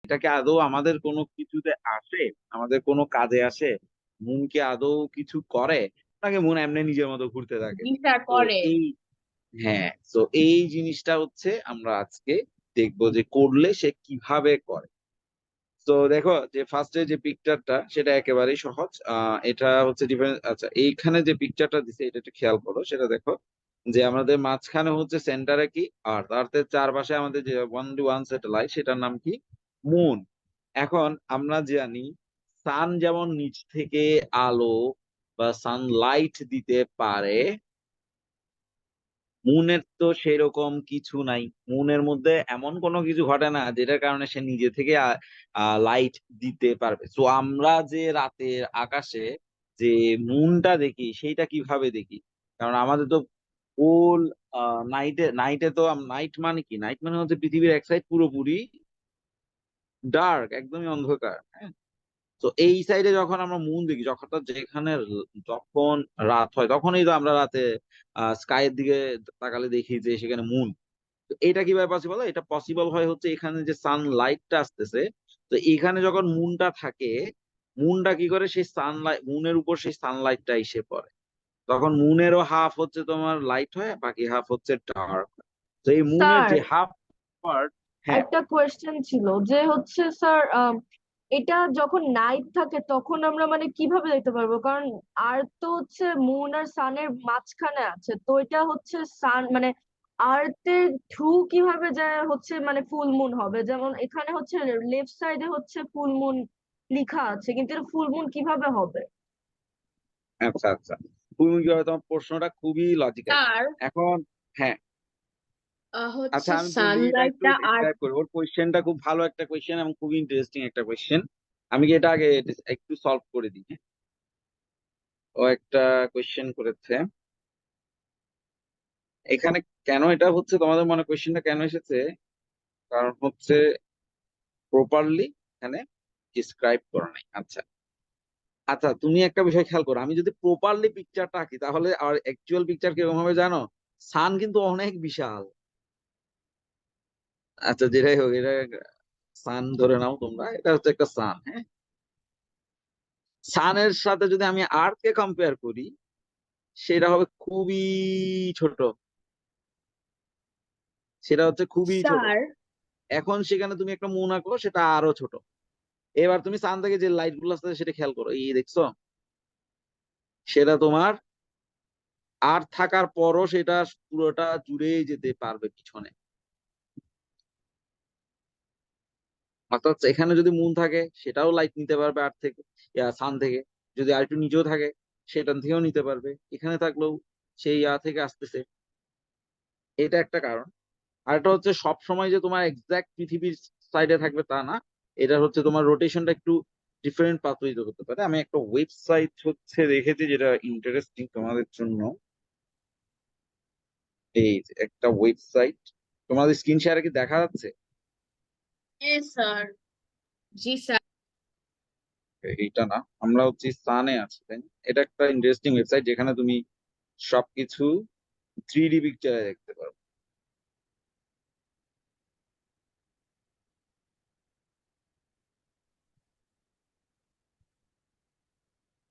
এটা কি আদৌ আমাদের কোনো কিছুতে আসে, আমাদের কোনো কাজে আসে? মুন কি আদৌ কিছু করে, নাকি মুন এমনি নিজের মতো ঘুরতে থাকে? জি স্যার, তো করে। এই, হ্যাঁ, তো এই জিনিসটা হচ্ছে আমরা আজকে দেখবো যে করলে সে কিভাবে করে। তো দেখো যে ফার্স্টে যে পিকচারটা সেটা একেবারেই সহজ। এটা হচ্ছে ডিফারেন্স। আচ্ছা, এইখানে যে পিকচারটা দিছে এটা একটু খেয়াল করো, সেটা দেখো যে আমাদের মাঝখানে হচ্ছে সেন্টারে কি আর্থ, আর্থের চারপাশে আমাদের যে ওয়ান স্যাটেলাইট সেটার নাম কি, মুন। এখন আমরা জানি সান যেমন নিচ থেকে আলো বা সানলাইট দিতে পারে, মুনের তো সেরকম কিছু নাই। মুনের মধ্যে এমন কোনো কিছু ঘটে না যেটার কারণে সে নিজে থেকে লাইট দিতে পারবে। তো আমরা যে রাতের আকাশে যে মুনটা দেখি সেইটা কিভাবে দেখি? কারণ আমাদের তো ফুল নাইটে, নাইটে তো নাইট মানে কি, নাইট মানে হচ্ছে পৃথিবীর এক সাইড পুরোপুরি ডার্ক, একদমই অন্ধকার, হ্যাঁ। তো এই সাইডে যখন আমরা মুন দেখি, যখন যেখানে যখন রাত হয় তখনই তো আমরা রাতে স্কাইয়ের দিকে তাকালে দেখি যে সেখানে মুন। তো এটা কিভাবে পসিবল? এটা পসিবল হয় হচ্ছে এখানে যে সানলাইটটা আসতেছে, তো এখানে যখন মুনটা থাকে, মুনটা কি করে সেই সানলাইট, মুনের উপর সেই সানলাইটটা এসে পড়ে, তখন মুনেরও হাফ হচ্ছে তোমার লাইট হয়, বাকি হাফ হচ্ছে ডার্ক। তো এই মুনের স্যার, যে হাফ পার্ট, হ্যাঁ। একটা কোয়েশ্চেন ছিল যে হচ্ছে স্যার, এটা যখন নাইট থাকে তখন আমরা মানে কিভাবে দেখতে পারবো? কারণ আর্থ তো হচ্ছে মুন আর সানের মাঝখানে আছে, তো এটা হচ্ছে সান মানে আর্থের থ্রু কিভাবে যায় হচ্ছে মানে ফুল মুন হবে? যেমন এখানে হচ্ছে লেফট সাইডে হচ্ছে ফুল মুন লেখা আছে, কিন্তু এটা ফুল মুন কিভাবে হবে? আচ্ছা আচ্ছা, তুমি কি হয়, তোমার প্রশ্নটা খুবই লজিক্যাল। স্যার, এখন, হ্যাঁ, আচ্ছা হচ্ছে আমি তোমাকে এটা একটু সানলাইটটা আর ডিসক্রাইব করবো। কোয়েশ্চেনটা খুব ভালো একটা কোয়েশ্চেন এবং খুব ইন্টারেস্টিং একটা কোয়েশ্চেন। আমি কি এটা আগে একটু সলভ করে দিই, হ্যাঁ? ও একটা কোয়েশ্চেন করেছে এখানে। কেন এটা হচ্ছে তোমাদের মনে কোয়েশ্চেনটা কেন এসেছে, কারণ হচ্ছে প্রপারলি এখানে ডিসক্রাইব করা নাই। আচ্ছা আচ্ছা, তুমি একটা বিষয় খেয়াল করো, আমি যদি প্রপারলি পিকচারটা আঁকি তাহলে আর অ্যাকচুয়াল পিকচার কিরকম হবে জানো? সান কিন্তু অনেক বিশাল। আচ্ছা যেটাই হোক, এটা সান ধরে নাও তোমরা, এটা হচ্ছে একটা সান, হ্যাঁ। সানের সাথে যদি আমি আর্থ কে কম্পেয়ার করি, সেটা হবে খুবই ছোট, সেটা হচ্ছে খুবই ছোট। স্যার। এখন সেখানে তুমি একটা মুন আঁকলো, সেটা আরো ছোট। এবার তুমি সান থেকে যে লাইট গুলো আসছে সেটা খেয়াল করো, এই দেখছো, সেটা তোমার আর থাকার পরও সেটা পুরোটা জুড়ে যেতে পারবে পিছনে। অর্থাৎ এখানে যদি মুন থাকে সেটাও লাইট নিতে পারবে আর থেকে, সান থেকে। যদি আর একটু নিচেও থাকে সেটার থেকেও নিতে পারবে, এখানে থাকলেও সেই থেকে আসতেছে। এটা একটা কারণ। আর এটা হচ্ছে সব সময় যে তোমার এক্সাক্ট পৃথিবীর সাইডে থাকবে তা না, এটা হচ্ছে তোমার রোটেশনটা একটু ডিফারেন্ট পাথওয়েতে করতে পারে। আমি একটা ওয়েবসাইট হচ্ছে দেখেছি যেটা ইন্টারেস্টিং তোমাদের জন্য। এই যে একটা ওয়েবসাইট, তোমাদের স্ক্রিন শেয়ারে কি দেখা যাচ্ছে? হ্যাঁ স্যার। জি স্যার। এইটা না, আমরা হচ্ছে সানে আছি, তাই না? এটা একটা ইন্টারেস্টিং ওয়েবসাইট যেখানে তুমি সবকিছু 3D পিকচারে দেখতে পারো।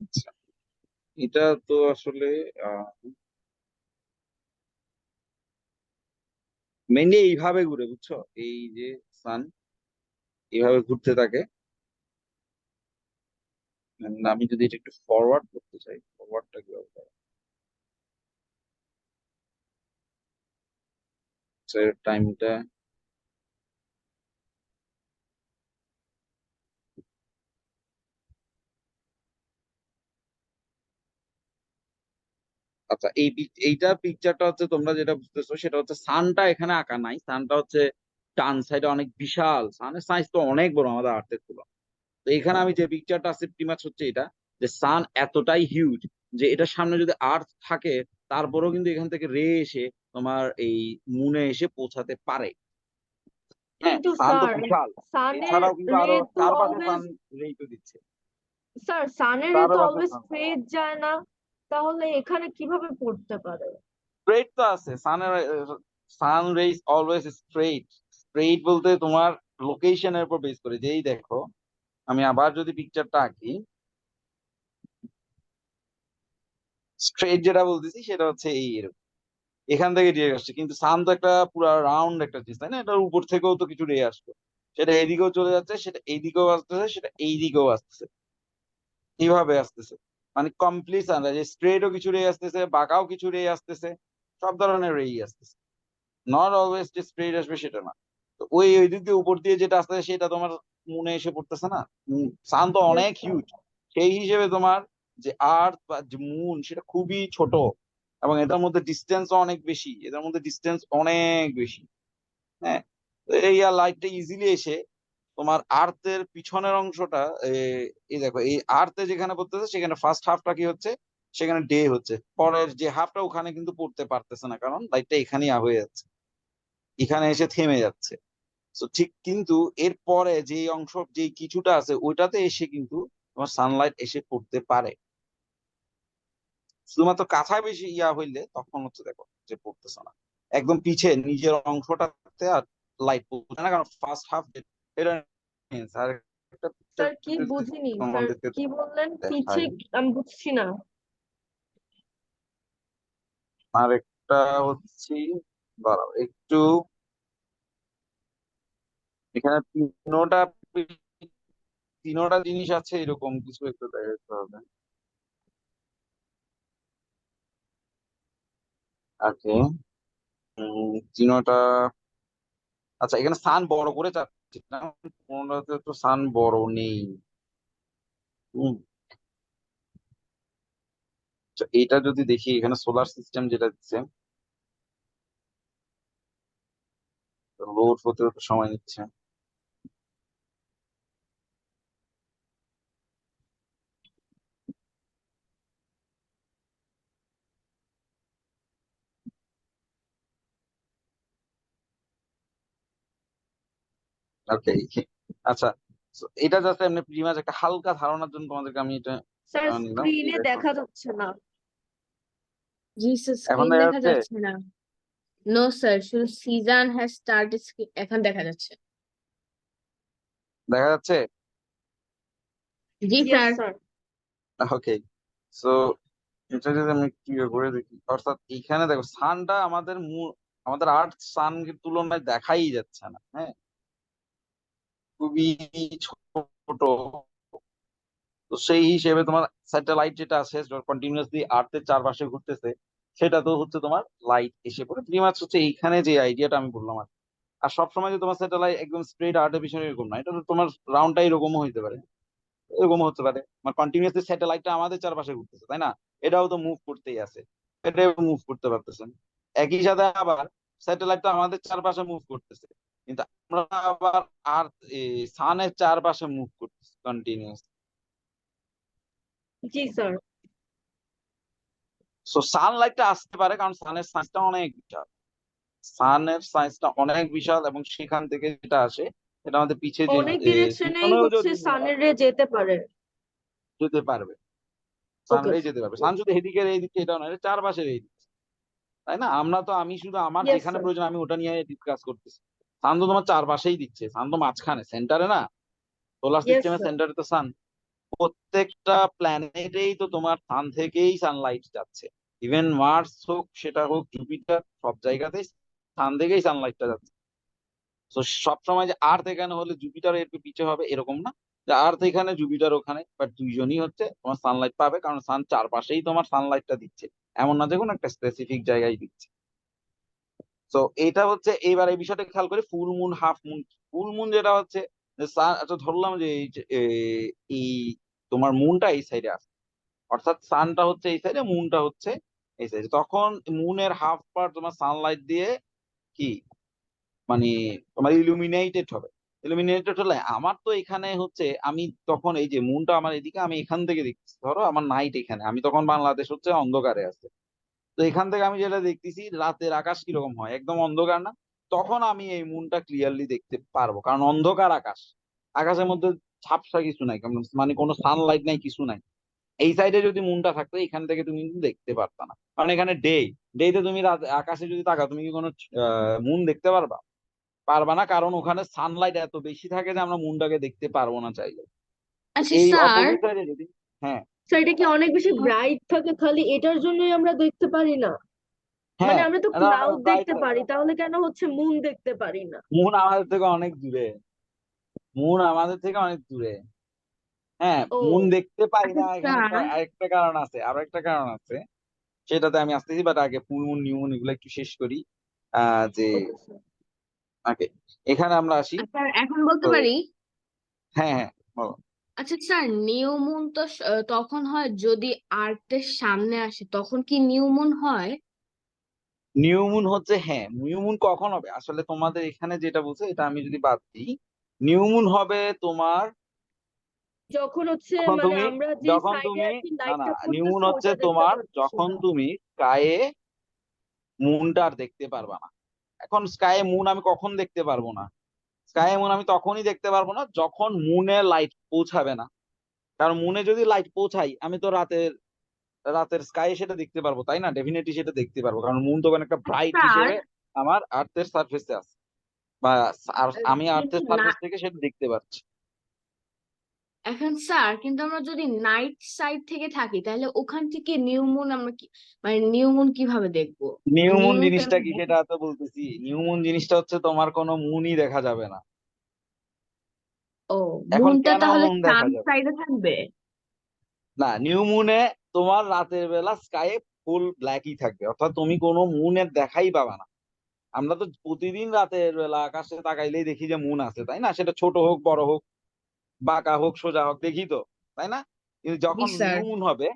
আচ্ছা, এটা তো আসলে মেনলি এইভাবে ঘুরে, বুঝছো? এই যে সান এইভাবে ঘুরতে থাকে। And আমি যদি এটা একটু ফরওয়ার্ড করতে চাই, ফরওয়ার্ডটা কিভাবে করে? টাইমটা, আচ্ছা এইটা পিকচারটা হচ্ছে তোমরা যেটা বুঝতেছো সেটা হচ্ছে সানটা এখানে আঁকা নাই, সানটা হচ্ছে ডান সাইডে অনেক বিশাল, সানের সাইজ তো অনেক বড় আমাদের আর্থের তুলনায়। তো এখানে আমি যে পিকচারটা আছে প্রিমাচ হচ্ছে এটা, যে সান এতটাই হিউজ যে এটার সামনে যদি আর্থ থাকে তারপরেও কিন্তু এখান থেকে রে এসে তোমার এই মুনে এসে পৌঁছাতে পারে। হ্যাঁ, কিন্তু সান তো স্যার, বিশাল। সানের এছাড়াও কিন্তু রে আরো তো চারপাশে সান অলওয়েজ, রে তো দিচ্ছে, স্যার সানের রে তো চারপাশে অলওয়েজ সান। স্ট্রেট যায় না, তাহলে এখানে কিভাবে পড়তে পারে? স্ট্রেইট তো আছে সানের, সান রেইজ অলওয়েজ স্ট্রেইট। স্ট্রেইট বলতে তোমার লোকেশনের উপর বেস করে, যেই দেখো আমি আবার যদি পিকচারটা আঁকি, স্ট্রেট যেটা বলতেছি সেটা হচ্ছে এই এরকম, এখান থেকে রে আসছে, কিন্তু সান তো একটা পুরো রাউন্ড একটা জিনিস, তাই না? এটার উপর থেকেও তো কিছু রে আসবে, সেটা এদিকেও চলে যাচ্ছে, সেটা এইদিকেও আসতেছে, সেটা এইদিকেও আসতেছে, এইভাবে আসতেছে। মানে কমপ্লিট সানরাইজ, স্ট্রেটও কিছু রে আসতেছে, বাঁকাও কিছু রে আসতেছে, সব ধরনের রেই আসতেছে। নট অলওয়েজ যে স্ট্রেট আসবে সেটা না। তো ওই দিক দিয়ে উপর দিয়ে যেটা আসতেছে সেটা তোমার মুনে এসে পড়তেছে না। সান তো ইয়েস অনেক স্যার। হিউজ, সেই হিসেবে তোমার যে আর্থ বা যে মুন সেটা খুবই ছোট, এবং এটার মধ্যে ডিস্টেন্স অনেক বেশি, এটার মধ্যে ডিস্টেন্স অনেক বেশি। হ্যাঁ, তো এই লাইটটা ইজিলি এসে তোমার আর্থের পিছনের অংশটা, এই দেখো এই আর্থে যেখানে পড়তেছে সেখানে ফার্স্ট হাফটা কি হচ্ছে, সেখানে ডে হচ্ছে, পরের যে হাফটা ওখানে কিন্তু পড়তে পারতেছে না, কারণ লাইটটা এখানেই হয়ে যাচ্ছে, এখানে এসে থেমে যাচ্ছে। তো ঠিক কিন্তু এর পরে যে অংশ যে কিছুটা আছে ওইটাতে এসে কিন্তু তোমার সানলাইট এসে পড়তে পারে। শুধুমাত্র কাছায় বেশি হইলে তখন হচ্ছে দেখো যে পড়তেছে না, একদম পিছে নিজের অংশটাতে আর লাইট পড়ছে না, কারণ ফার্স্ট হাফ এটা means। আর একটা picture স্যার কি যদি বুঝিনি স্যার, তোমাদেরকে কি বললেন পিছে? দেখাই, আমি বুঝছি না। আর একটা হচ্ছে, দাঁড়াও একটু, এখানে তিনোটা জিনিস আছে, এরকম কিছু একটু দেখাতে হবে। ওকে, তিনোটা। আচ্ছা, এখানে সান বড় করে চাচ্ছি না, কোনটাতে তো সান বড় নেই। হুম, আচ্ছা, এটা যদি দেখি এখানে সোলার সিস্টেম যেটা দিচ্ছে, লোড হতে হতে সময় নিচ্ছে। ওকে, আচ্ছা, so এটা জাস্ট এমনি প্রিমাস একটা হালকা ধারণার জন্য তোমাদেরকে আমি এটা স্যার নিলাম, এই স্ক্রিনে দেখো দেখা যাচ্ছে না। জি স্যার, এখন স্ক্রিন দেখা দেখা যাচ্ছে, যাচ্ছে না। নো স্যার, শুধু সিজন হ্যাজ স্টার্ট এখন দেখা যাচ্ছে। দেখা যাচ্ছে। জি ইয়েস স্যার। স্যার। ওকে, সো এটা যদি আমি কি করে দেখি, অর্থাৎ এইখানে দেখো সানটা আমাদের আর্থ সান তুলনায় দেখাই যাচ্ছে না, হ্যাঁ, খুবই ছোট। তো সেই হিসেবে তোমার স্যাটেলাইট যেটা আছে কন্টিনিউয়াসলি আর্থের চারপাশে ঘুরতেছে, সেটা তো হচ্ছে তোমার লাইট এসে পড়ে প্রিটি মাচ হচ্ছে এইখানে যে আইডিয়াটা আমি বললাম আর কি। আর সবসময় যে তোমার স্যাটেলাইট একদম স্ট্রেট আর্টের পিছনে এরকম না, এটা তো তোমার রাউন্ডটা এরকমও হতে পারে, এরকমও হতে পারে, মানে কন্টিনিউয়াসলি স্যাটেলাইটটা আমাদের চারপাশে ঘুরতেছে, তাই না? এটাও তো মুভ করতেই আছে, এটাও মুভ করতে পারতেছে। একই সাথে আবার স্যাটেলাইটটা আমাদের চারপাশে মুভ করতেছে, কিন্তু আমরা আবার আর সানের চারপাশে মুভ করতেছি কন্টিনিউয়াস। জি স্যার। সো সানলাইটটা আসতে পারে কারণ সানের সাইজটা অনেক বিশাল, সানের সাইজটা অনেক বিশাল, এবং সেখান থেকে যেটা আসে এটা আমাদের পিছে যে অনেক ডিরেকশনেই পিছনেও হচ্ছে যদি সানের রে যেতে পারে। যেতে পারবে, ওকে। সানরাই যেতে পারবে, সান শুধু এদিকের এইদিকে এটাও না, এটা চারপাশের এইদিকে, তাই না? আমি শুধু আমার ইয়েস যেখানে স্যার। প্রয়োজন আমি ওটা নিয়ে ডিসকাস করতেছি। সান তো তোমার চারপাশেই দিচ্ছে, সান তো মাঝখানে সেন্টারে না, সোলার ইয়েস সিস্টেমের স্যার। সেন্টারে তো সান। প্রত্যেকটা প্ল্যানেটেই তো তোমার সান থেকেই সানলাইট যাচ্ছে, ইভেন মার্স হোক সেটা হোক জুপিটার, সব জায়গাতেই সান থেকেই সানলাইটটা যাচ্ছে। তো সবসময় যে আর্থ এখানে হলে জুপিটার এর পিছে হবে এরকম না, যে আর্থ এখানে জুপিটার ওখানে, বাট দুইজনই হচ্ছে তোমার সানলাইট পাবে, কারণ সান চারপাশেই তোমার সানলাইটটা দিচ্ছে, এমন না যে কোনো একটা স্পেসিফিক জায়গায় দিচ্ছে। তো এটা হচ্ছে, এইবার এই বিষয়টা খেয়াল করে full moon half moon. Full moon যেটা হচ্ছে যে আচ্ছা ধরলাম যে এই তোমার মুনটা এই সাইডে আছে, অর্থাৎ সানটা হচ্ছে এই সাইডে, মুনটা হচ্ছে এই সাইডে, তখন মুনের হাফ পার্ট তোমার সানলাইট দিয়ে কি মানে তোমার ইলুমিনেটেড হবে। ইলুমিনেটেড হলে আমার তো এখানে হচ্ছে, আমি তখন এই যে মুনটা আমার এদিকে, আমি এখান থেকে দেখতেছি, ধরো আমার নাইট এখানে, আমি তখন বাংলাদেশ হচ্ছে অন্ধকারে আছে, তো এখান থেকে আমি যেটা দেখতেছি রাতের আকাশ কিরকম হয়, একদম অন্ধকার না? তখন আমি এই মুনটা ক্লিয়ারলি দেখতে পারবো, কারণ অন্ধকার আকাশ, আকাশের মধ্যে ঝাপসা কিছু নাই, মানে কোনো সানলাইট নাই, কিছু নাই। এই সাইডে যদি মুনটা থাকতো এখান থেকে তুমি কিন্তু দেখতে পারতা না, কারণ এখানে ডে, ডেতে তুমি রাত আকাশে যদি তাকাও তুমি কি কোনো মুন দেখতে পারবা? পারবা না, কারণ ওখানে সানলাইট এত বেশি থাকে যে আমরা মুনটাকে দেখতে পারবো না চাইলে। তো আচ্ছা এই স্যার, অপোজিট সাইডে যদি, হ্যাঁ স্যার এটা কি অনেক বেশি ব্রাইট থাকে খালি এটার জন্যই আমরা দেখতে পারি না? মানে হ্যাঁ, আমরা তো এটা অনেক ক্লাউড ব্রাইট দেখতে থাকে। পারি, তাহলে কেন হচ্ছে মুন দেখতে পারি না? মুন আমাদের থেকে অনেক দূরে, মুন আমাদের থেকে অনেক দূরে। হ্যাঁ, ও মুন দেখতে পাই আচ্ছা না, এখানে স্যার, আরেকটা কারণ আছে, আরো একটা কারণ আছে, সেটাতে আমি আসতেছি, বাট আগে ফুল মুন নিউ মুন এগুলো একটু শেষ করি। যে ওকে স্যার। ওকে, এখানে আমরা আসি। স্যার এখন বলতে তো পারি? হ্যাঁ হ্যাঁ, বলো। আচ্ছা স্যার, নিউ মুন তো তখন হয় যদি আর্থের সামনে আসে, তখন কি নিউ মুন হয়? নিউ মুন হচ্ছে, হ্যাঁ নিউ মুন কখন হবে আসলে তোমাদের এখানে যেটা বলছে, এটা আমি যদি বাদ দিই, নিউ মুন হবে তোমার যখন হচ্ছে যখন মানে তুমি আমরা যে যখন সাইডে তুমি আর কি না না, লাইটটা নিউ মুন পড়তেছে হচ্ছে ওইটা দেখতে তোমার পারতেছি যখন না। তুমি স্কায়ে মুনটা আর দেখতে পারবা না। এখন স্কায়ে মুন আমি কখন দেখতে পারবো না? স্কায়ে মুন আমি তখনই দেখতে পারবো না যখন মুনে লাইট পৌঁছাবে না। কারণ মুনে যদি লাইট পৌঁছাই, আমি তো রাতের রাতের স্কাই সেটা দেখতে পারবো, তাই না? ডেফিনেটলি সেটা দেখতে পারবো, কারণ মুন তো একটা ব্রাইট স্যার হিসেবে আমার আর্থের সারফেসে আছে, বা আর আমি কিন্তু আর্থের না, সারফেস থেকে সেটা দেখতে পাচ্ছি। এখন স্যার কিন্তু আমরা যদি নাইট সাইড থেকে থাকি, তাহলে ওখান থেকে নিউ মুন আমরা কি, মানে নিউ মুন কিভাবে দেখবো? নিউ মুন নিউ মুন জিনিসটা কি সেটা তো বলতেছি, নিউ মুন জিনিসটা হচ্ছে তোমার কোনো মুনই দেখা যাবে না। ও, এখন মুনটা কেন তাহলে মুন সান দেখা যাবে সাইডে থাকবে? না? নিউ মুনে তোমার রাতের বেলা স্কাই ফুল ব্ল্যাকই থাকবে, অর্থাৎ তুমি কোনো মুনের দেখাই পাবা না। আমরা তো প্রতিদিন রাতের বেলা আকাশে তাকাইলেই দেখি যে মুন আছে, তাই না? সেটা ছোট হোক বড় হোক, বাঁকা হোক সোজা হোক, দেখি তো, তাই না? কিন্তু জি যখন স্যার। নিউ মুন হবে,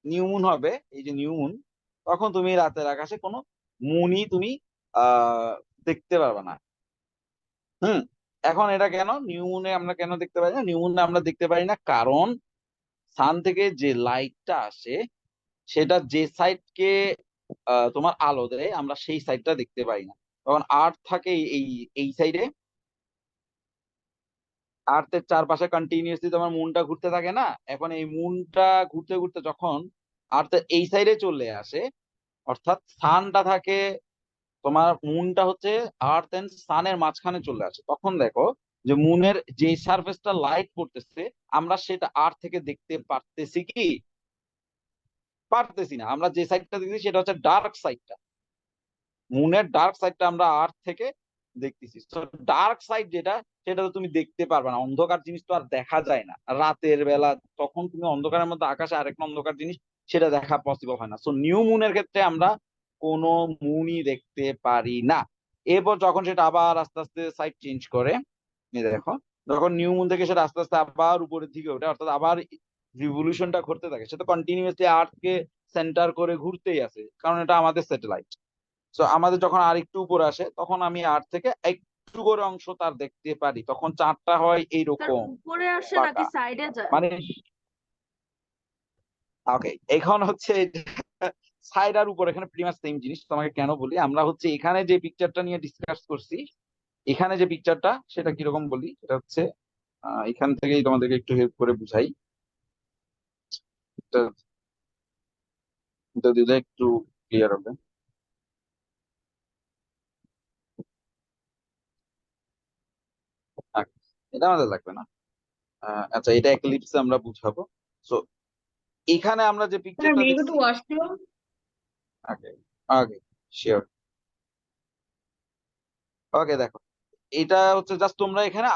নিউ মুন হবে, এই যে নিউ মুন, তখন তুমি রাতের আকাশে কোনো মুনই তুমি আহ দেখতে পারবে না। হুম। এখন এটা কেন নিউ মুনে আমরা কেন দেখতে পারি না? নিউ মুনে আমরা দেখতে পারি না কারণ সান থেকে যে লাইটটা আসে, সেটা যে সাইডকে তোমার আলো দেয়, আমরা সেই সাইডটা দেখতে পাই না। তখন আর্থ থাকে এই এই সাইডে, আর্থের চারপাশে কন্টিনিউসলি তোমার মুনটা ঘুরতে থাকে না? এখন এই মুনটা ঘুরতে ঘুরতে যখন আর্থের এই সাইডে চলে আসে, অর্থাৎ সানটা থাকে, তোমার মুনটা হচ্ছে আর্থ এন্ড সানের মাঝখানে চলে আসে, তখন দেখো যে মুনের যে সারফেসটা লাইট পড়তেছে, আমরা সেটা আর্থ থেকে দেখতে পারতেছি কি? পারতেছি না। আমরা যে সাইডটা দেখছি সেটা হচ্ছে ডার্ক সাইডটা, মুনের ডার্ক সাইডটা আমরা আর্থ থেকে দেখতেছি। তো ডার্ক সাইড যেটা, সেটা তো তুমি দেখতে পারবে না, অন্ধকার জিনিস তো আর দেখা যায় না রাতের বেলা, তখন তুমি অন্ধকারের মধ্যে আকাশে আরেকটা অন্ধকার জিনিস, সেটা দেখা পসিবল হয় না। সো নিউ মুনের ক্ষেত্রে আমরা কোনো মুনই দেখতে পারি না। এরপর যখন সেটা আবার আস্তে আস্তে সাইড চেঞ্জ করে, এই দেখো, যখন নিউ মুন থেকে সেটা আস্তে আস্তে আবার উপরের দিকে ওঠে, অর্থাৎ আবার রিভলিউশনটা ঘটতে থাকে, সেটা কন্টিনিউয়াসলি আর্থকে সেন্টার করে ঘুরতেই আছে, কারণ এটা আমাদের স্যাটেলাইট। তো আমাদের যখন আর একটু উপরে আসে, তখন আমি আর্থ থেকে একটু করে অংশ তার দেখতে পারি, তখন চাঁদটা হয় স্যার এইরকম উপরে আসে নাকি বাঁকা। সাইডে যায়? মানে ওকে, এখন হচ্ছে সাইড আর উপর এখানে প্রিটি মাচ সেম জিনিস। তোমাকে কেন বলি, আমরা হচ্ছে এখানে যে পিকচারটা নিয়ে ডিসকাস করছি, এখানে যে পিকচারটা সেটা কিরকম বলি, এটা হচ্ছে এখান থেকেই তোমাদেরকে একটু হেল্প করে বুঝাই। এটা এটা দিলে একটু ক্লিয়ার হবে। আচ্ছা, এটা আমাদের লাগবে না। আচ্ছা, এটা এক্লিপসে আমরা বুঝাবো। সো এখানে আমরা যে স্যার পিকচারটা মে গো টু দেখছি, ওয়াশরুম? ওকে ওকে, শিওর, ওকে দেখো, এটা হচ্ছে জাস্ট তোমরা এখানে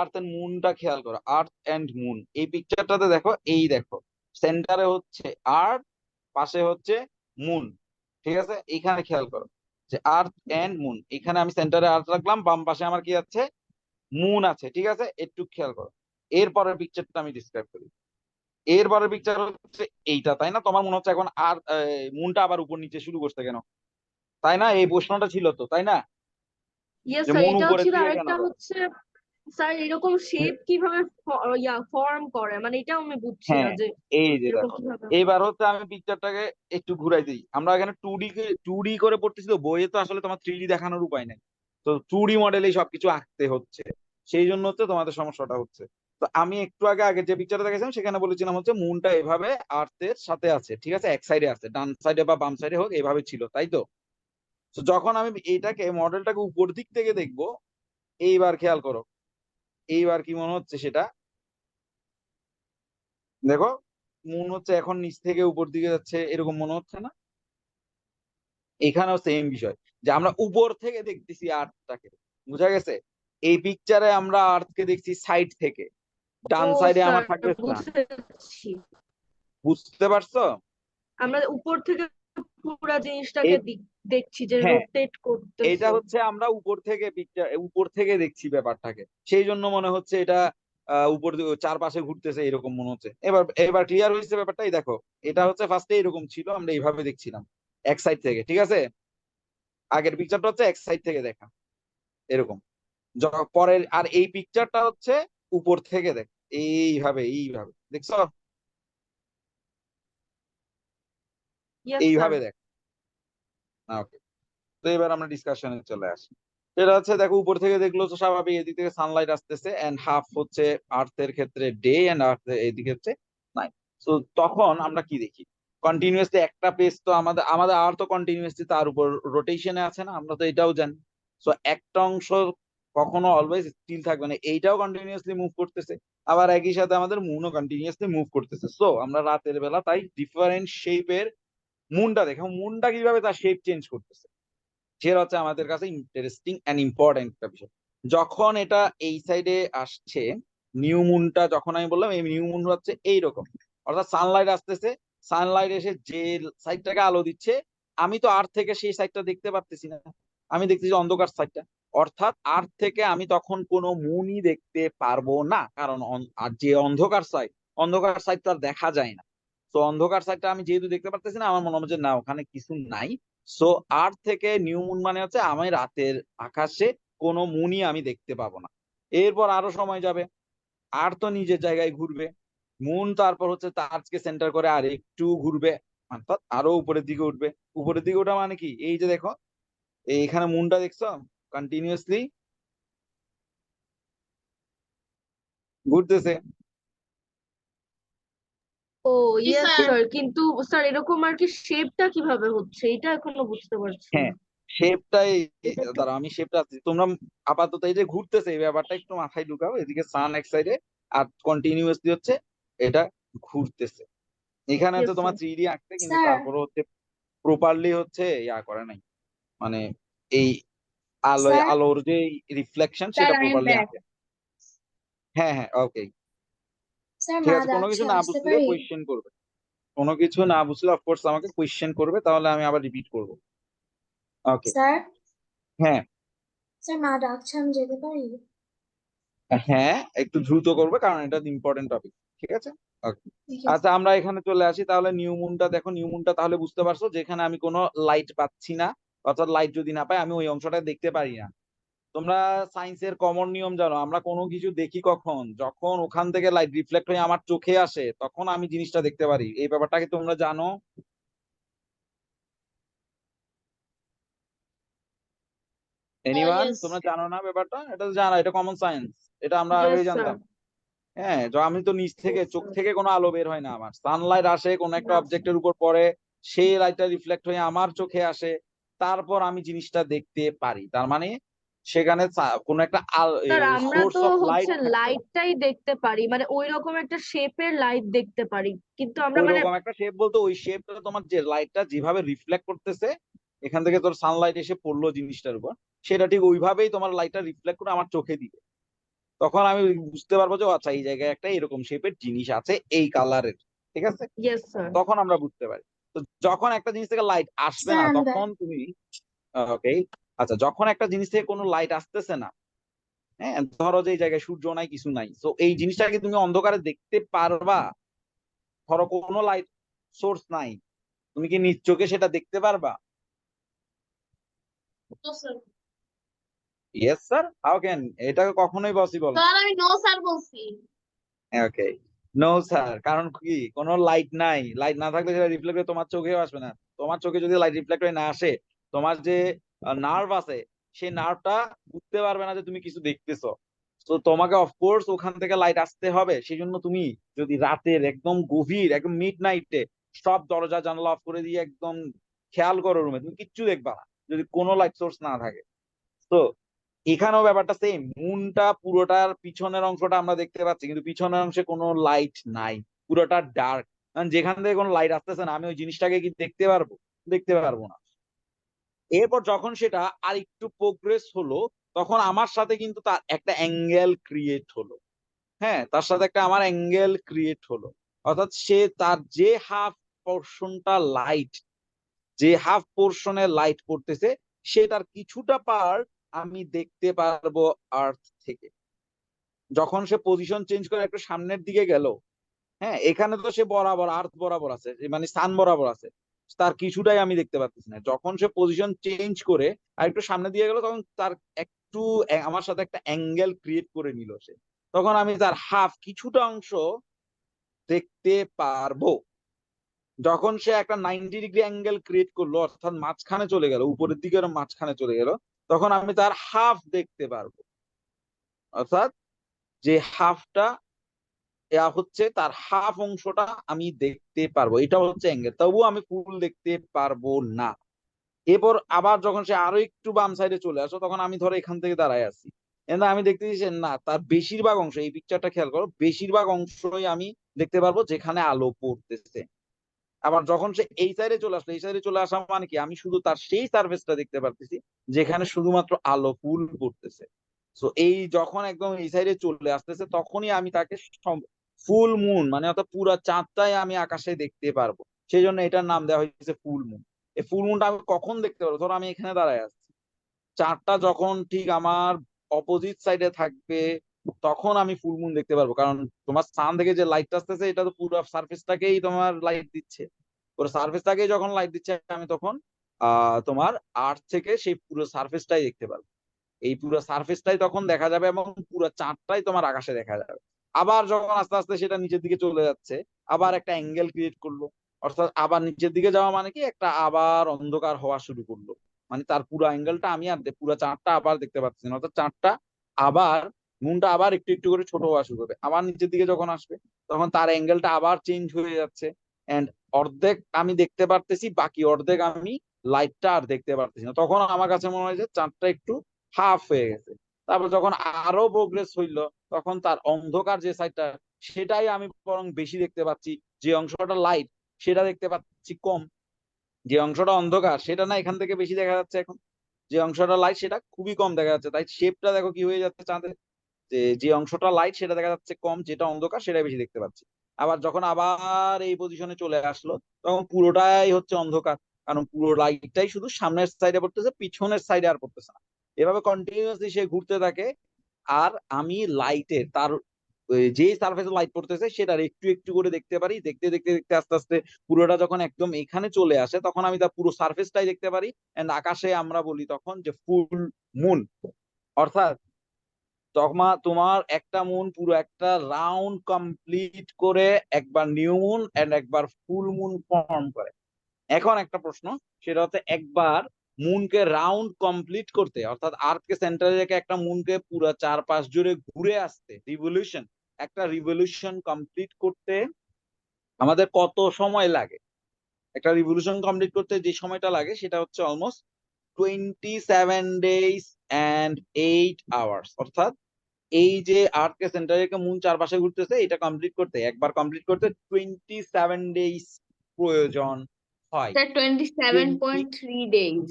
আর্থ এন্ড মুনটা খেয়াল করো, আর্থ এন্ড মুন এই পিকচারটাতে দেখো, এই দেখো সেন্টারে হচ্ছে আর্থ, পাশে হচ্ছে মুন, ঠিক আছে? এখানে খেয়াল করো যে আর্থ এন্ড মুন, এখানে আমি সেন্টারে আর্থ রাখলাম, বাম পাশে আমার কি আছে? মুন আছে, ঠিক আছে? একটু খেয়াল করো। এরপরের পিকচারটা আমি ডিসক্রাইব করি। এরপরের পিকচার হচ্ছে এইটা, তাই না? তোমার মনে হচ্ছে এখন আর মুনটা আবার উপর নিচে শুরু করছে কেন, তাই না? এই প্রশ্নটা ছিল তো, তাই না? ইয়েস যে স্যার, মুন এটাও উপরের ছিল। দিকে কেন আরেকটা যায়? হচ্ছে স্যার এরকম শেপ কিভাবে ফর্ম করে, মানে এটাও আমি বুঝছি না হ্যাঁ, যে এই যে এরকম দেখো, কিভাবে হয়। এইবার হচ্ছে আমি পিকচারটাকে একটু ঘুরাই দিই। আমরা এখানে টু ডি করে পড়তেছি, তো বইয়ে তো আসলে তোমার থ্রি ডি দেখানোর উপায় নাই, তো টু ডি মডেলেই সবকিছু আঁকতে হচ্ছে, সেই জন্য হচ্ছে তোমাদের সমস্যাটা হচ্ছে। তো আমি একটু আগে আগে যে পিকচারটা দেখেছিলাম, সেখানে বলেছিলাম হচ্ছে মুনটা এভাবে আর্থের সাথে আছে, ঠিক আছে? এক সাইডে আছে, ডান সাইডে বা বাম সাইডে হোক, এভাবে ছিল, তাই তো? তো যখন আমি এইটাকে মডেলটাকে উপর দিক থেকে দেখবো, এইবার খেয়াল করো, এইবার কি মনে হচ্ছে সেটা দেখো, মনে হচ্ছে এখন নিচ থেকে উপর দিকে যাচ্ছে, এরকম মনে হচ্ছে না? এখানেও সেম বিষয়, যে আমরা উপর থেকে দেখতেছি আর্থটাকে, বুঝা গেছে? এই পিকচারে আমরা আর্থকে দেখছি সাইড থেকে, ও ডান সাইডে স্যার, আমার থাকবে সান। বুঝতে পারছি। বুঝতে পারছো? আমরা উপর থেকে পুরো এই জিনিসটাকে দেখছি যে হ্যাঁ, রোটেট এটা করতেছে। হচ্ছে আমরা উপর থেকে পিকচার, উপর থেকে দেখছি ব্যাপারটাকে, সেই জন্য মনে হচ্ছে এটা উপর চারপাশে ঘুরতেছে এরকম মনে হচ্ছে। এবার এবার ক্লিয়ার হয়েছে ব্যাপারটাই, দেখো এটা হচ্ছে ফার্স্টে এরকম ছিল, আমরা এইভাবে দেখছিলাম এক সাইড থেকে, ঠিক আছে? আগের পিকচারটা হচ্ছে এক সাইড থেকে দেখা এরকম, পরের আর এই পিকচারটা হচ্ছে উপর থেকে দেখ, এইভাবে এইভাবে দেখছো, ইয়েস স্যার। এইভাবে দেখ। ওকে, তো এবার আমরা ডিসকাশনে চলে আসি। সেটা হচ্ছে দেখো, উপর থেকে দেখলো তো স্বাভাবিক, এদিক থেকে সানলাইট আসতেছে, এন্ড হাফ হচ্ছে আর্থের ক্ষেত্রে ডে, এন্ড আর্থ এদিকে হচ্ছে নাইট। তো তখন আমরা কি দেখি, কন্টিনিউয়াসলি একটা পেজ, তো আমাদের আমাদের আর্থ তো কন্টিনিউয়াসলি তার উপর রোটেশনে আছে না, আমরা তো এটাও জানি। সো একটা অংশ কখনো অলওয়েজ স্টিল থাকবে না, এইটাও কন্টিনিউয়াসলি মুভ করতেছে, আবার একই সাথে আমাদের মুনও কন্টিনিউয়াসলি মুভ করতেছে। সো আমরা রাতের বেলা তাই ডিফারেন্ট শেপের মুনটা দেখো, মুনটা কিভাবে তার শেপ চেঞ্জ করতেছে, সেটা হচ্ছে আমাদের কাছে ইন্টারেস্টিং এন্ড ইম্পর্টেন্ট একটা বিষয়। যখন এটা এই সাইডে আসছে, নিউ মুনটা যখন আমি বললাম, এই নিউ মুন হচ্ছে এইরকম, অর্থাৎ সানলাইট আসতেছে, সানলাইট এসে যে সাইডটাকে আলো দিচ্ছে, আমি তো আর্থ থেকে সেই সাইডটা দেখতে পারতেছি না, আমি দেখতেছি অন্ধকার সাইডটা, অর্থাৎ আর্থ থেকে আমি তখন কোনো মুনই দেখতে পারবো না, কারণ আর যে অন্ধকার সাইড, অন্ধকার সাইড তো আর দেখা যায় না। তো অন্ধকার সাইডটা আমি যেহেতু দেখতে পারতেছি না, আমার মনে হচ্ছে না ওখানে কিছু নাই। সো আর্থ থেকে নিউ মুন মানে হচ্ছে আমি রাতের আকাশে কোনো মুনই আমি দেখতে পাবো না। এরপর আরো সময় যাবে, আর তো নিজের জায়গায় ঘুরবে মুন, তারপর হচ্ছে তারকে সেন্টার করে আর একটু ঘুরবে, অর্থাৎ আরো উপরের দিকে উঠবে। উপরের দিকে ওঠা মানে কি, এই যে দেখো এইখানে মুনটা দেখছো কন্টিনিউয়াসলি ঘুরতেছে। ও জি ইয়েস স্যার। স্যার, কিন্তু স্যার এরকম আর কি শেপটা কিভাবে হচ্ছে এটা এখনো বুঝতে পারছি হ্যাঁ, না। শেপটাই, এটা একটু। দাঁড়া আমি শেপটা তোমরা আপাতত এই যে ঘুরতেছে এই ব্যাপারটা একটু মাথায় ঢুকাও, এদিকে সান এক সাইডে আর কন্টিনিউয়াসলি হচ্ছে এটা ঘুরতেছে। এখানে ইয়েস তো তোমার স্যার। 3D আঁকতে, কিন্তু স্যার তারপরে হচ্ছে প্রপারলি হচ্ছে ইয়া করে নাই, মানে এই স্যার আলোর যে রিফ্লেকশন স্যার সেটা আই এম প্রপারলি ব্যাক। আঁকে। হ্যাঁ হ্যাঁ, ওকে, স্যার ঠিক মা আছে, কোনো ডাকছে, কিছু না আসতে বুঝলে পারি? কোয়েশ্চেন করবে, কোনো কিছু না বুঝলে অফকোর্স আমাকে কোয়েশ্চেন করবে, তাহলে আমি আবার রিপিট করবো। ওকে। স্যার, হ্যাঁ স্যার মা ডাকছে, আমি যেতে পারি? হ্যাঁ, একটু দ্রুত করবে কারণ এটা ইম্পর্টেন্ট টপিক, ঠিক আছে? ওকে। ঠিক আচ্ছা, আছে। আমরা এখানে চলে আসি তাহলে, নিউ মুনটা দেখো, নিউ মুনটা তাহলে বুঝতে পারছো যেখানে আমি কোনো লাইট পাচ্ছি না, অর্থাৎ লাইট যদি না পাই আমি ওই অংশটা দেখতে পারি না। তোমরা সায়েন্সের কমন নিয়ম জানো, আমরা কোনো কিছু দেখি কখন, যখন ওখান থেকে লাইট রিফ্লেক্ট হয়ে আমার চোখে আসে তখন আমি জিনিসটা দেখতে পারি, এই ব্যাপারটা কি তোমরা জানো? Anyone, yes. তোমরা জানো না ব্যাপারটা? এটা তো জানা, এটা কমন সায়েন্স, এটা আমরা ইয়েস আগেই স্যার। জানতাম। হ্যাঁ, আমি তো নিচ থেকে, ইয়েস চোখ স্যার। থেকে কোনো আলো বের হয় না, আমার সানলাইট আসে কোন একটা না স্যার। অবজেক্টের উপর পড়ে, সেই লাইটটা রিফ্লেক্ট হয়ে আমার চোখে আসে, তারপর আমি জিনিসটা দেখতে পারি, তার মানে সেখানে কোন একটা স্যার আমরা সোর্স তো অফ লাইট হচ্ছে থাকতে হবে। লাইটটাই দেখতে পারি, মানে ওই রকম একটা শেপের লাইট দেখতে পারি, কিন্তু আমরা ওই মানে। রকম একটা শেপ বলতে ওই শেপটা তোমার যে লাইটটা যেভাবে রিফ্লেক্ট করতেছে, এখান থেকে তোর সানলাইট এসে পড়লো জিনিসটার উপর, সেটা ঠিক ওইভাবেই তোমার লাইটটা রিফ্লেক্ট করে আমার চোখে দিবে, তখন আমি বুঝতে পারবো যে ও আচ্ছা এই জায়গায় একটা এরকম শেপের জিনিস আছে এই কালারের, ঠিক আছে? Yes sir. তখন আমরা বুঝতে পারি। তো যখন একটা জিনিস থেকে লাইট আসবে স্যার না আমি ব্যাক। তখন তুমি, ওকে, আচ্ছা যখন একটা জিনিস থেকে কোনো লাইট আসতেছে না, হ্যাঁ ধরো যে এই জায়গায় সূর্য নাই কিছু নাই, তো এই জিনিসটাকে তুমি অন্ধকারে দেখতে পারবা? ধরো কোনো লাইট সোর্স নাই, তুমি কি নিজ চোখে সেটা দেখতে পারবা? No sir. Yes sir, how can, এটা কখনোই পসিবল না। স্যার আমি নো স্যার বলছি। ওকে, নো স্যার, কারণ কি কোনো লাইট নাই, লাইট না থাকলে সেটা রিফ্লেক্ট হয়ে তোমার চোখেও আসবে না, তোমার চোখে যদি লাইট রিফ্লেক্ট হয়ে না আসে, তোমার যে নার্ভ আছে সেই নার্ভটা বুঝতে পারবে না যে তুমি কিছু দেখতেছো। তো তোমাকে অফকোর্স ওখান থেকে লাইট আসতে হবে, সেই জন্য তুমি যদি রাতের একদম গভীর একদম মিড নাইটে সব দরজা জানালা অফ করে দিয়ে একদম খেয়াল করো রুমে, তুমি কিচ্ছু দেখবা না, যদি কোনো লাইট সোর্স না থাকে। তো এখানেও ব্যাপারটা সেম, মুনটা পুরোটার পিছনের অংশটা আমরা দেখতে পাচ্ছি কিন্তু পিছনের অংশে কোনো লাইট নাই, পুরোটা ডার্ক। যেখান থেকে কোনো লাইট আসতেছে না, আমি ওই জিনিসটাকে কি দেখতে পারবো? দেখতে পারবো না। এরপর যখন সেটা আর একটু প্রোগ্রেস হলো, তখন আমার সাথে কিন্তু তার একটা অ্যাঙ্গেল ক্রিয়েট হলো। হ্যাঁ, তার সাথে একটা আমার অ্যাঙ্গেল ক্রিয়েট হলো। অর্থাৎ সে তার যে হাফ পোর্শনটা লাইট, যে হাফ পোর্শনে লাইট পড়তেছে, সেটার কিছুটা পার্ট আমি দেখতে পারবো আর্থ থেকে। যখন সে পজিশন চেঞ্জ করে একটু সামনের দিকে গেল, হ্যাঁ, এখানে তো সে বরাবর আর্থ বরাবর আছে, মানে সান বরাবর আছে, তার কিছুটাই আমি দেখতে পাচ্ছি না। যখন সে পজিশন চেঞ্জ করে আর একটু সামনে দিয়ে গেল, তখন তার একটু আমার সাথে একটা অ্যাঙ্গেল ক্রিয়েট করে নিল সে, তখন আমি তার হাফ কিছুটা অংশ দেখতে পারবো। যখন সে একটা 90 ডিগ্রি অ্যাঙ্গেল ক্রিয়েট করলো, অর্থাৎ মাঝখানে চলে গেল, উপরের দিকে মাঝখানে চলে গেল, তখন আমি তার হাফ দেখতে পারবো। অর্থাৎ যে হাফটা হচ্ছে তার হাফ অংশটা আমি দেখতে পারবো, এটা হচ্ছে অ্যাঙ্গেল। তবুও আমি ফুল দেখতে পারবো না। এরপর আবার যখন সে আরো একটু বাম সাইডে চলে আসো, তখন আমি ধরো এখান থেকে দাঁড়ায় আছি, কিন্তু আমি দেখতেছি যে না, তার বেশিরভাগ অংশ, এই পিকচারটা খেয়াল করো, বেশিরভাগ অংশই আমি দেখতে পারবো যেখানে আলো পড়তেছে। আবার যখন সে এই সাইডে চলে আসলো, এই সাইডে চলে আসা মানে কি, আমি শুধু তার সেই সার্ফেসটা দেখতে পারতেছি যেখানে শুধুমাত্র আলো ফুল পড়তেছে। তো এই যখন একদম এই সাইডে চলে আসতেছে, তখনই আমি তাকে ফুল মুন, মানে অর্থাৎ পুরা চাঁদটাই আমি আকাশে দেখতে পারবো। সেই জন্য এটার নাম দেওয়া হয়েছে ফুল মুন। এই ফুল মুনটা আমি কখন দেখতে পারবো? ধরো আমি এখানে দাঁড়ায় আছি, চাঁদটা যখন ঠিক আমার অপোজিট সাইডে থাকবে, তখন আমি ফুল মুন দেখতে পারবো। কারণ তোমার সান থেকে যে লাইট আসতেছে, এটা তো পুরো সার্ফেসটাকেই তোমার লাইট দিচ্ছে। পুরো সার্ফেসটাকেই যখন লাইট দিচ্ছে, আমি তখন তোমার আর্থ থেকে সেই পুরো সার্ফেসটাই দেখতে পারবো। এই পুরো সার্ফেসটাই তখন দেখা যাবে এবং পুরো চাঁদটাই তোমার আকাশে দেখা যাবে। আবার যখন আস্তে আস্তে সেটা নিচের দিকে চলে যাচ্ছে, আবার একটা অ্যাঙ্গেল ক্রিয়েট করলো, অর্থাৎ আবার নিচের দিকে যাওয়া মানে কি, একটা আবার অন্ধকার হওয়া শুরু করলো। মানে তার পুরো অ্যাঙ্গেলটা আমি আর পুরো চাঁদটা আবার দেখতে পাচ্ছি না, অর্থাৎ চাঁদটা আবার, মুনটা আবার একটু একটু করে ছোট হওয়া শুরু করবে। আবার নিচের দিকে যখন আসবে, তখন তার অ্যাঙ্গেলটা আবার চেঞ্জ হয়ে যাচ্ছে। এন্ড অর্ধেক আমি দেখতে পারতেছি, বাকি অর্ধেক আমি লাইটটা আর দেখতে পারতেছি না। তখন আমার কাছে মনে হয় যে চাঁদটা একটু হাফ হয়ে গেছে। তারপর যখন আরো প্রোগ্রেস হইলো, তখন তার অন্ধকার যে সাইডটা, সেটাই আমি বরং বেশি দেখতে পাচ্ছি। যে অংশটা লাইট, সেটা দেখতে পাচ্ছি কম। যে অংশটা অন্ধকার, সেটা না এখান থেকে বেশি দেখা যাচ্ছে এখন। যে অংশটা লাইট, সেটা খুবই কম দেখা যাচ্ছে। তাই শেপটা দেখো কি হয়ে যাচ্ছে চাঁদের, যে যে অংশটা লাইট সেটা দেখা যাচ্ছে কম, যেটা অন্ধকার সেটা বেশি দেখতে পাচ্ছি। আবার যখন আবার এই পজিশনে চলে আসলো, তখন পুরোটাই হচ্ছে অন্ধকার। কারণ পুরো লাইটটাই শুধু সামনের সাইডে পড়তেছে, পিছনের সাইডে আর পড়তেছে না। এভাবে কন্টিনিউয়াসলি সে ঘুরতে থাকে। আর আমি লাইটের তার যে সার্ফেসে লাইট পড়তেছে, সেটার একটু একটু করে দেখতে পারি। দেখতে দেখতে দেখতে আস্তে আস্তে পুরোটা যখন একদম এখানে চলে আসে, তখন আমি তার পুরো সার্ফেসটাই দেখতে পারি। এন্ড আকাশে আমরা বলি তখন যে ফুল মুন। অর্থাৎ তোমার তোমার একটা মুন পুরো একটা রাউন্ড কমপ্লিট করে একবার নিউ মুন এন্ড একবার ফুল মুন ফর্ম করে। এখন একটা প্রশ্ন, সেটা হচ্ছে একবার মুনকে রাউন্ড কমপ্লিট করতে, অর্থাৎ আর্থকে সেন্টারে রেখে একটা মুনকে পুরো চারপাশ জুড়ে ঘুরে আসতে, রিভলিউশন, একটা রিভলিউশন কমপ্লিট করতে আমাদের কত সময় লাগে? একটা রিভলিউশন কমপ্লিট করতে যে সময়টা লাগে, সেটা হচ্ছে অলমোস্ট 27 days and 8 hours। অর্থাৎ এই যে আর্থকে সেন্টারে রেখে মুন চারপাশে ঘুরতেছে, এটা কমপ্লিট করতে, একবার কমপ্লিট করতে 27 days প্রয়োজন হয়। Sir twenty seven 20 point three days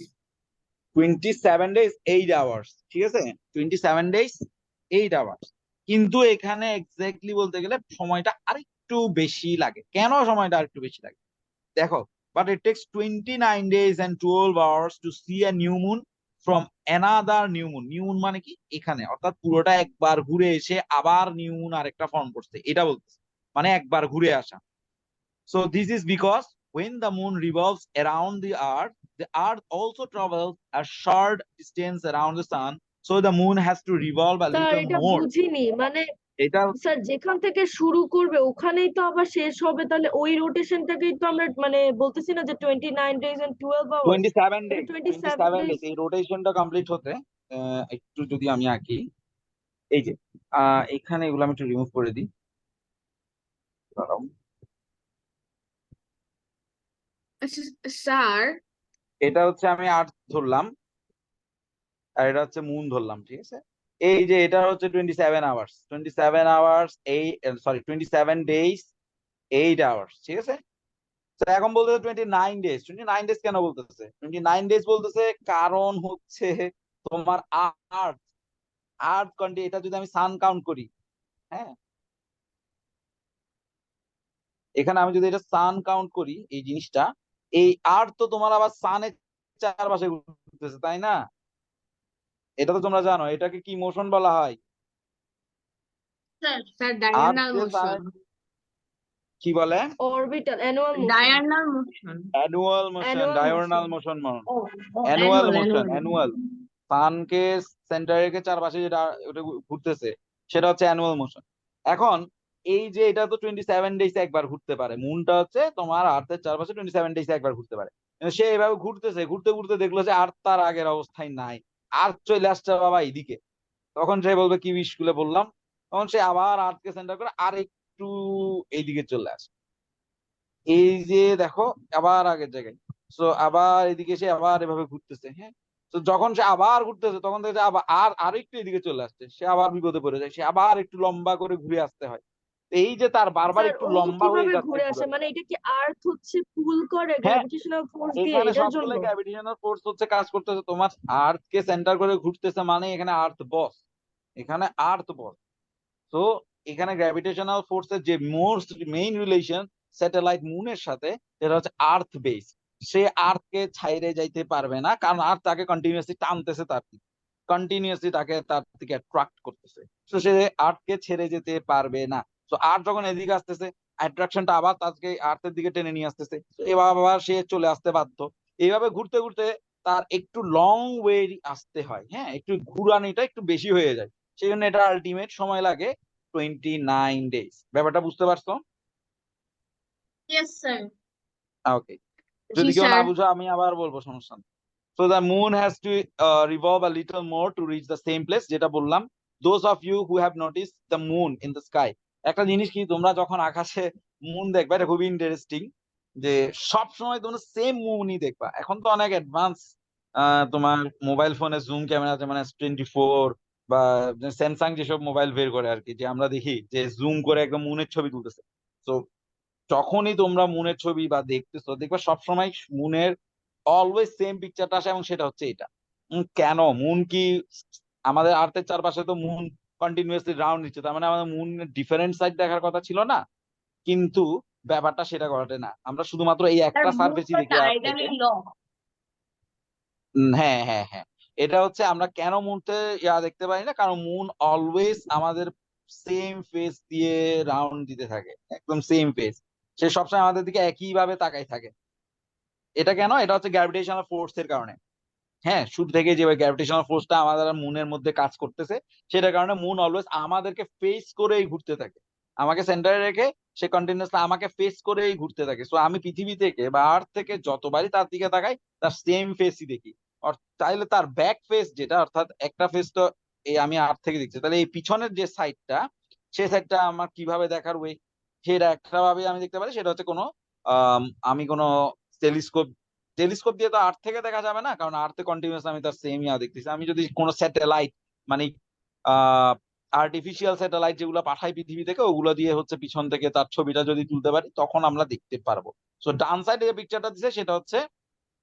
27 days 8 hours, ঠিক আছে, 27 days 8 hours। কিন্তু এখানে এক্স্যাক্টলি বলতে গেলে সময়টা আরেকটু বেশি লাগে। কেন সময়টা আরেকটু বেশি লাগে দেখো, but it takes 29 days and 12 hours to see a new moon from another new moon। New moon মানে কি এখানে, অর্থাৎ পুরোটা একবার ঘুরে এসে আবার নিউ মুন আরেকটা ফর্ম করছে, এটা বলতেছে, মানে একবার ঘুরে আসা। So this is because when the moon revolves around the earth also travels a short distance around the sun. So the moon has to revolve a sir little এটা more. বুঝিনি, মানে এটা স্যার যেখান থেকে শুরু করবে ওখানেই তো আবার শেষ হবে, তাহলে ওই রোটেশনটাকেই তো আমরা মানে বলতেছি না যে 29 days and 12 hours? 27 এটা days, 27 27 days। days এই রোটেশনটা কমপ্লিট হতে। একটু যদি আমি আঁকি, এই যে এখানে এগুলো আমি একটু রিমুভ করে দিই। দাঁড়াও। আচ্ছা স্যার, এটা হচ্ছে আমি আর্থ ধরলাম, আর এটা হচ্ছে মুন ধরলাম, ঠিক আছে। এই যে এটা হচ্ছে 27 আওয়ার্স, 27 আওয়ার্স, এই সরি 27 ডেজ 8 আওয়ার্স, ঠিক আছে। তো এখন বলতেছে 29 ডেজ, 29 ডেজ কেন বলতেছে 29 ডেজ বলতেছে? কারণ হচ্ছে তোমার আর্থ আর্থ কন্টি, এটা যদি আমি সান কাউন্ট করি, হ্যাঁ, এখানে আমি যদি এটা সান কাউন্ট করি এই জিনিসটা, এই আর্থ তো তোমার আবার সানের চারপাশে ঘুরতেছে, তাই না? এটা তো তোমরা জানো, এটাকে কি মোশন বলা হয়? স্যার আর্থ ডায়াগোনাল যে মোশন। সানের, কি বলে? Orbital annual motion. Diagonal motion. Annual motion, annual diagonal motion. Motion, ও annual annual motion, annual. Annual. সানকে সেন্টারে রেখে চারপাশে যেটা ওটা ঘুরতেছে, সেটা হচ্ছে অ্যানুয়াল মোশন। এখন এই যে এটা তো 27 ডেজ একবার ঘুরতে পারে, মুনটা হচ্ছে তোমার আর্থের চারপাশে 27 ডেজ একবার ঘুরতে পারে। কিন্তু সে এভাবে ঘুরতেছে, ঘুরতে ঘুরতে দেখলো যে আর্থ তার আগের অবস্থায় নাই, আর্থ চলে আসছে বাবা এইদিকে। তখন সে বলবে কি স্কুলে বললাম, তখন সে আবার আর্থকে সেন্টার করে আর একটু এইদিকে চলে আসে, এই যে দেখো, আবার আগের জায়গায়। তো আবার এদিকে সে আবার এভাবে ঘুরতেছে, হ্যাঁ। তো যখন সে আবার ঘুরতেছে তখন দেখছে আবার আর একটু এদিকে চলে আসছে, সে আবার বিপদে পড়ে যায়, সে আবার একটু লম্বা করে ঘুরে আসতে হয়। তো এই যে তার বারবার স্যার একটু ও লম্বা কিভাবে হয়ে যাচ্ছে ঘুরে আসে, ঘুরাটা। মানে এটা কি আর্থ হচ্ছে পুল করে হ্যাঁ, গ্র্যাভিটেশনাল ফোর্স দিয়ে এখানে এটার জন্য? সবগুলো গ্র্যাভিটেশনাল ফোর্স হচ্ছে কাজ করতেছে, তোমার আর্থ কে সেন্টার করে ঘুরতেছে, মানে এখানে আর্থ বস, এখানে আর্থ বস। তো এখানে গ্র্যাভিটেশনাল ফোর্সের যে মোস্ট মেইন রিলেশন স্যাটেলাইট মুনের সাথে, সেটা হচ্ছে আর্থ বেস। সে আর্থকে ছাইরে যাইতে পারবে না, কারণ আর্থ তাকে কন্টিনিউয়াসলি টানতেছে তার দিকে, কন্টিনিউয়াসলি তাকে তার দিকে অ্যাট্রাক্ট করতেছে। তো সে আর্থকে ছেড়ে যেতে পারবে না। তো আর্থ যখন এদিকে আসতেছে, অ্যাট্রাকশনটা আবার তাকে আর্থের দিকে টেনে নিয়ে আসতেছে, তো এবার আবার সে চলে আসতে বাধ্য। এইভাবে ঘুরতে ঘুরতে তার একটু লং ওয়ে আসতে হয়, হ্যাঁ, একটু ঘুরানিটা একটু বেশি হয়ে যায়। সেই জন্য এটা আলটিমেট সময় লাগে 29 ডেজ। ব্যাপারটা বুঝতে পারছো? Yes sir. ওকে, জি যদি কেউ না স্যার। বুঝো আমি আবার বলবো, সমস্যা নেই। So the moon has to revolve a little more to reach the same place, যেটা বললাম। Those of you who have noticed the moon in the sky, একটা জিনিস কি, তোমরা যখন আকাশে মুন দেখবা, এটা খুবই ইন্টারেস্টিং, যে সব সময় তোমরা সেম মুনই দেখবা। এখন তো অনেক অ্যাডভান্স তোমার মোবাইল ফোনে জুম ক্যামেরা আছে, মানে S24 বা স্যামসাং যেসব মোবাইল বের করে আর কি, যে আমরা দেখি যে জুম করে একদম মুনের ছবি তুলতেছে। তো যখনই তোমরা মুনের ছবি বা দেখতেছো, দেখবা সবসময় মুনের অলওয়েজ সেম পিকচারটা আসে, এবং সেটা হচ্ছে এটা। কেন? মুন কি আমাদের আর্থের চারপাশে তো মুন কন্টিনিউয়াসলি রাউন্ড দিচ্ছে, তার মানে আমাদের মুন ডিফারেন্ট সাইড দেখার কথা ছিল না? কিন্তু ব্যাপারটা সেটা ঘটে না, আমরা শুধুমাত্র এই স্যার একটা মুন সার্ফেসই তো দেখি আর্থ থেকে। টাইটানের ল। হ্যাঁ, হ্যাঁ, হ্যাঁ। এটা হচ্ছে আমরা কেন মুনতে দেখতে পারি না, কারণ মুন অলওয়েজ আমাদের সেম ফেস দিয়ে রাউন্ড দিতে থাকে, একদম সেম ফেস। সে সবসময় আমাদের দিকে একই ভাবে তাকাই থাকে। এটা কেন? এটা হচ্ছে গ্র্যাভিটেশনাল ফোর্স এর কারণে। হ্যাঁ, শুরু থেকে যে গ্র্যাভিটেশনাল ফোর্সটা আমাদের মুনের মধ্যে কাজ করতেছে, সেটার কারণে মুন অলওয়েজ আমাদেরকে ফেস করেই ঘুরতে থাকে। আমাকে সেন্টারে রেখে সে কন্টিনিউয়াসলি আমাকে ফেস করেই ঘুরতে থাকে। সো আমি পৃথিবী থেকে বা আর্থ থেকে যতবারই তার দিকে তাকাই, তার সেম ফেসই দেখি। তাইলে তার ব্যাক ফেস যেটা, অর্থাৎ একটা ফেস তো এই আমি আর্থ থেকে দেখছি, তাহলে এই পিছনের যে সাইডটা, সেই সাইডটা আমার কিভাবে দেখার ওয়ে, সেটা একটা ভাবে আমি দেখতে পারি। সেটা হচ্ছে কোনো আম, আমি কোনো টেলিস্কোপ টেলিস্কোপ দিয়ে তো আর্থ থেকে দেখা যাবে না, কারণ আর্থে কন্টিনিউয়াস আমি তার সেম দেখতেছি। আমি যদি কোনো স্যাটেলাইট, মানে আহ আর্টিফিশিয়াল স্যাটেলাইট যেগুলো পাঠাই পৃথিবী থেকে, ওগুলো দিয়ে হচ্ছে পিছন থেকে তার ছবিটা যদি তুলতে পারি, তখন আমরা দেখতে পারবো। সো ডান সাইডে যে পিকচারটা দিছে, সেটা হচ্ছে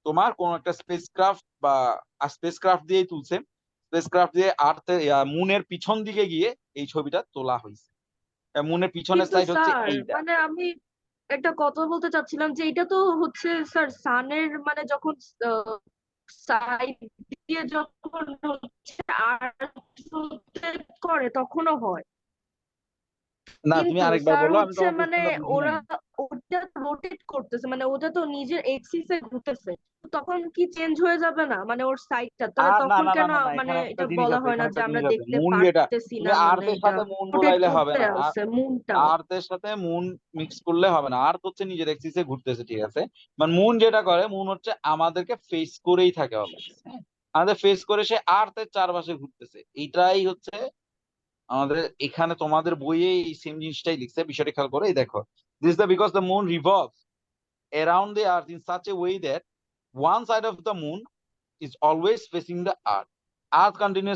তোমার কোন একটা স্পেসক্রাফট বা স্পেসক্রাফট দিয়েই তুলছে। স্পেসক্রাফট দিয়ে আর্থের মুনের পিছন দিকে গিয়ে এই ছবিটা তোলা হয়েছে। মুনের পিছনের কিন্তু সাইড হচ্ছে স্যার এইটা। মানে আমি একটা কথা বলতে চাচ্ছিলাম যে এটা তো হচ্ছে স্যার সানের মানে যখন সাইড দিয়ে যখন হচ্ছে আর্থ রোটেট করে তখনও হয়, না, তুমি কিন্তু আরেকবার স্যার বলো, আমি হচ্ছে তোমার মানে কোশ্চেনটা বুঝি ওরা নাই। ওটা রোটেট করতেছে, মানে ওটা তো নিজের এক্সিসে ঘুরতেছে, তখন কি চেঞ্জ হয়ে যাবে না মানে ওর সাইডটা? তাহলে আর না, তখন না, না, কেন না, না, মানে এখানে একটা এটা জিনিস বলা আছে, হয় না এখানে যে একটা আমরা জিনিস আছে। দেখতে মুন যেটা, পারতেছি তুমি না, মানে আর্থের এটা সাথে মুন রোটেট গোলাইলে হবে করতে না। আছে মুনটা? আর্থের সাথে মুন মিক্স করলে হবে না। আর্থ হচ্ছে নিজের এক্সিসে ঘুরতেছে, ঠিক আছে। মানে মুন যেটা করে, মুন হচ্ছে আমাদেরকে ফেস করেই থাকে অলওয়েজ, হ্যাঁ। আমাদের ফেস করে সে আর্থের চারপাশে ঘুরতেছে, এইটাই হচ্ছে আমাদের এখানে তোমাদের বইয়ে এই সেম জিনিসটাই লিখছে। বিষয়টা খেয়াল করে, এই দেখো, this the because the moon revolves around the earth in such a way that one side of the moon is always facing the earth. Earth continues